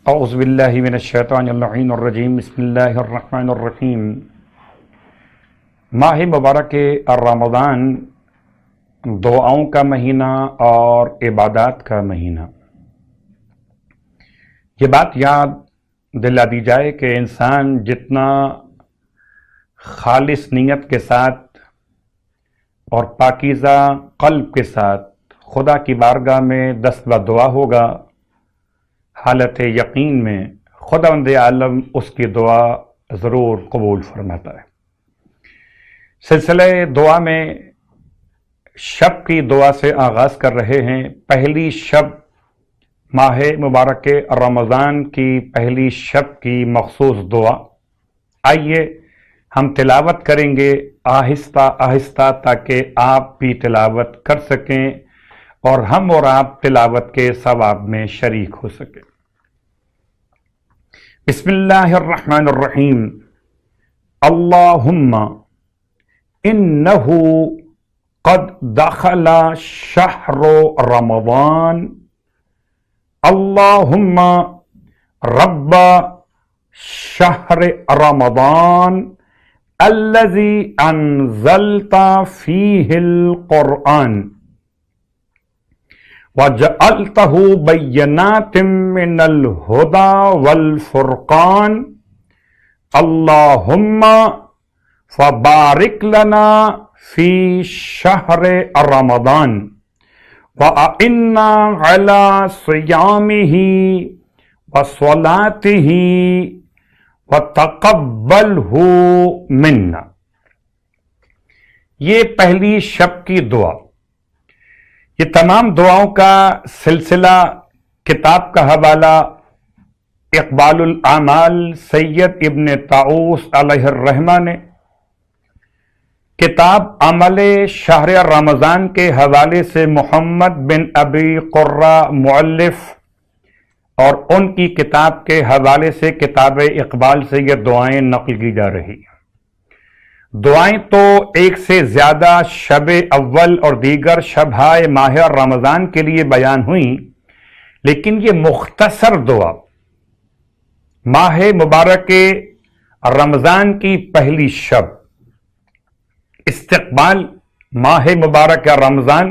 اعوذ باللہ من الشیطان اللعین الرجیم بسم اللہ الرحمن الرحیم۔ ماہ مبارک رمضان دعاؤں کا مہینہ اور عبادات کا مہینہ۔ یہ بات یاد دلا دی جائے کہ انسان جتنا خالص نیت کے ساتھ اور پاکیزہ قلب کے ساتھ خدا کی بارگاہ میں دست بدعا ہوگا، حالت یقین میں خداوند عالم اس کی دعا ضرور قبول فرماتا ہے۔ سلسلہ دعا میں شب کی دعا سے آغاز کر رہے ہیں۔ پہلی شب ماہ مبارک رمضان کی پہلی شب کی مخصوص دعا، آئیے ہم تلاوت کریں گے آہستہ آہستہ تاکہ آپ بھی تلاوت کر سکیں اور ہم اور آپ تلاوت کے ثواب میں شریک ہو سکیں۔ بسم اللہ الرحمن الرحیم۔ اللہم انہ قد دخل شہر رمضان، اللہم رب شہر رمضان الذی انزلت فیہ القرآن وَجَعَلْتَهُ بَيِّنَاتٍ مِّنَ الْهُدَى وَالْفُرْقَانِ اللَّهُمَّ فَبَارِكْ لَنَا فِي شَهْرِ رَمَضَانِ وَأَعِنَّا عَلَى صِيَامِهِ وَصَلَاتِهِ وَتَقَبَّلْهُ مِنَّا۔ یہ پہلی شب کی دعا۔ یہ تمام دعاؤں کا سلسلہ کتاب کا حوالہ اقبال الاعمال سید ابن طاؤس علیہ الرحمہ نے کتاب عمل شہر رمضان کے حوالے سے محمد بن ابی قرہ مؤلف اور ان کی کتاب کے حوالے سے کتاب اقبال سے یہ دعائیں نقل کی جا رہی ہیں۔ دعائیں تو ایک سے زیادہ شب اول اور دیگر شبہائے ماہ رمضان کے لیے بیان ہوئیں، لیکن یہ مختصر دعا ماہ مبارک رمضان کی پہلی شب، استقبال ماہ مبارک رمضان،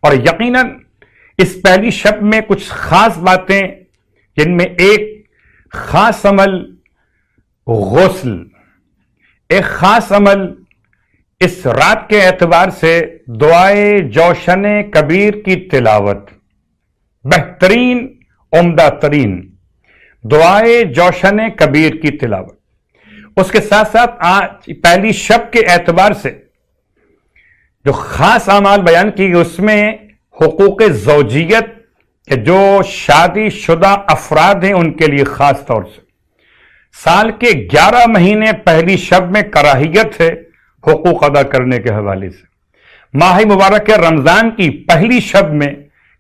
اور یقیناً اس پہلی شب میں کچھ خاص باتیں، جن میں ایک خاص عمل غسل، ایک خاص عمل اس رات کے اعتبار سے دعائے جوشن کبیر کی تلاوت، بہترین عمدہ ترین دعائے جوشن کبیر کی تلاوت۔ اس کے ساتھ ساتھ آج پہلی شب کے اعتبار سے جو خاص اعمال بیان کی گئی، اس میں حقوق زوجیت کہ جو شادی شدہ افراد ہیں ان کے لیے خاص طور سے سال کے 11 مہینے پہلی شب میں کراہیت ہے حقوق ادا کرنے کے حوالے سے۔ ماہ مبارک رمضان کی پہلی شب میں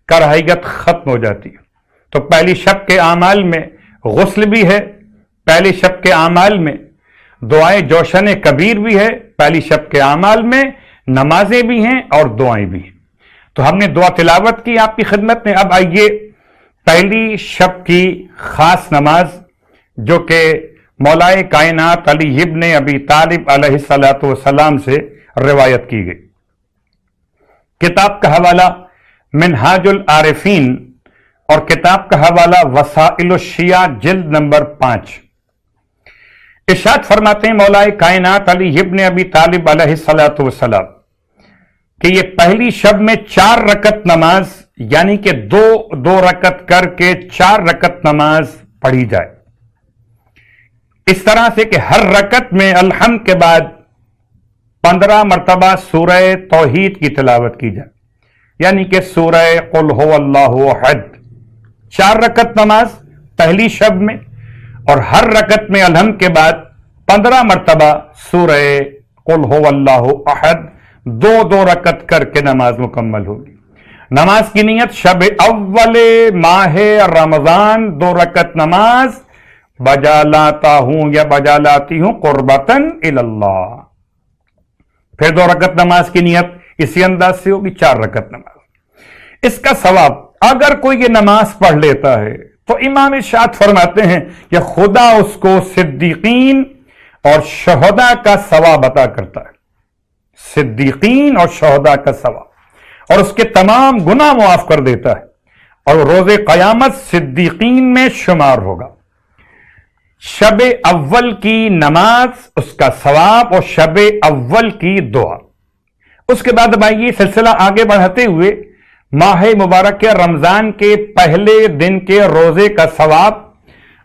کراہیت ختم ہو جاتی ہے، تو پہلی شب کے اعمال میں غسل بھی ہے، پہلی شب کے اعمال میں دعائیں جوشن کبیر بھی ہے، پہلی شب کے اعمال میں نمازیں بھی ہیں اور دعائیں بھی ہیں۔ تو ہم نے دعا تلاوت کی آپ کی خدمت میں۔ اب آئیے پہلی شب کی خاص نماز جو کہ مولائے کائنات علی ابن ابی طالب علیہ السلام سے روایت کی گئی۔ کتاب کا حوالہ منہاج العارفین اور کتاب کا حوالہ وسائل الشیعہ جلد نمبر 5۔ ارشاد فرماتے ہیں مولائے کائنات علی ابن ابی طالب علیہ السلام کہ یہ پہلی شب میں 4 رکعت نماز، یعنی کہ دو رکعت کر کے 4 رکعت نماز پڑھی جائے، اس طرح سے کہ ہر رکعت میں الحمد کے بعد 15 مرتبہ سورہ توحید کی تلاوت کی جائے، یعنی کہ سورہ قل هو اللہ احد۔ 4 رکعت نماز پہلی شب میں، اور ہر رکعت میں الحمد کے بعد 15 مرتبہ سورہ قل هو اللہ احد، دو رکعت کر کے نماز مکمل ہوگی۔ نماز کی نیت شب اول ماہ رمضان 2 رکعت نماز بجا لاتا ہوں یا بجا لاتی ہوں قربتاً اللہ، پھر 2 رکعت نماز کی نیت اسی انداز سے ہوگی، 4 رکعت نماز۔ اس کا ثواب اگر کوئی یہ نماز پڑھ لیتا ہے تو امام ارشاد فرماتے ہیں کہ خدا اس کو صدیقین اور شہداء کا ثواب عطا کرتا ہے، صدیقین اور شہداء کا ثواب، اور اس کے تمام گناہ معاف کر دیتا ہے، اور روز قیامت صدیقین میں شمار ہوگا۔ شب اول کی نماز، اس کا ثواب، اور شب اول کی دعا۔ اس کے بعد اب آئیے سلسلہ آگے بڑھاتے ہوئے ماہ مبارک رمضان کے پہلے دن کے روزے کا ثواب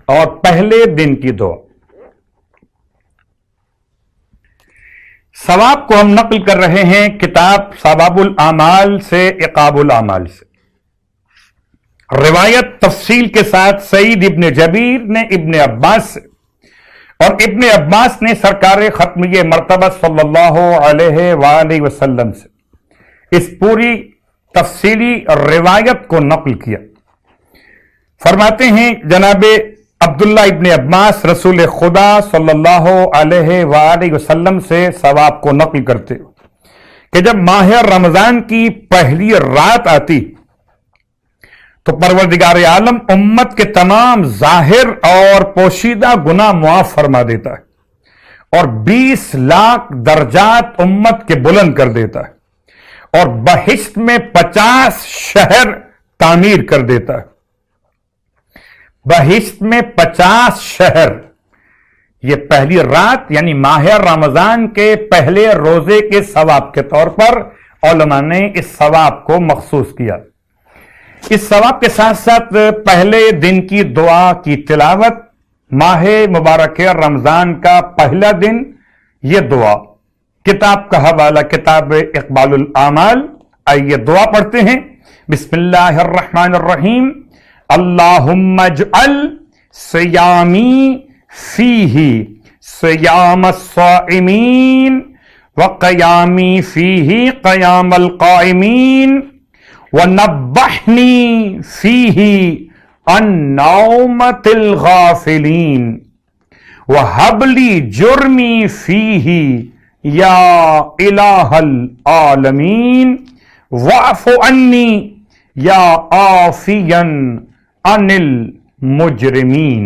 اور پہلے دن کی دعا۔ ثواب کو ہم نقل کر رہے ہیں کتاب ثواب الاعمال سے، عقاب الاعمال سے۔ روایت تفصیل کے ساتھ سعید ابن جبیر نے ابن عباس سے، اور ابن عباس نے سرکار ختمیہ مرتبہ صلی اللہ علیہ وآلہ وسلم سے اس پوری تفصیلی روایت کو نقل کیا۔ فرماتے ہیں جناب عبداللہ ابن عباس رسول خدا صلی اللہ علیہ وآلہ وسلم سے ثواب کو نقل کرتے کہ جب ماہ رمضان کی پہلی رات آتی تو پروردگار عالم امت کے تمام ظاہر اور پوشیدہ گناہ معاف فرما دیتا ہے، اور 20 لاکھ درجات امت کے بلند کر دیتا ہے، اور بہشت میں 50 شہر تعمیر کر دیتا ہے۔ بہشت میں 50 شہر، یہ پہلی رات یعنی ماہ رمضان کے پہلے روزے کے ثواب کے طور پر علماء نے اس ثواب کو مخصوص کیا۔ اس ثواب کے ساتھ ساتھ پہلے دن کی دعا کی تلاوت، ماہ مبارک رمضان کا پہلا دن، یہ دعا۔ کتاب کا حوالہ کتاب اقبال الاعمال۔ آئیے دعا پڑھتے ہیں۔ بسم اللہ الرحمن الرحیم۔ اللہم اجعل صیامی فیہ صیام الصائمین وقیامی فیہ قیام القائمین وَنَبَّحْنِي فِيهِ عَنْ نَوْمَةِ الْغَافِلِينَ وَهَبْ لِي جُرْمِي فِيهِ يَا إِلَٰهَ الْعَالَمِينَ وَاعْفُ عَنِّي يَا عَافِيًا عَنِ الْمُجْرِمِينَ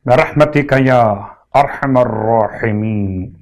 بِرَحْمَتِكَ يَا أَرْحَمَ الرَّاحِمِينَ۔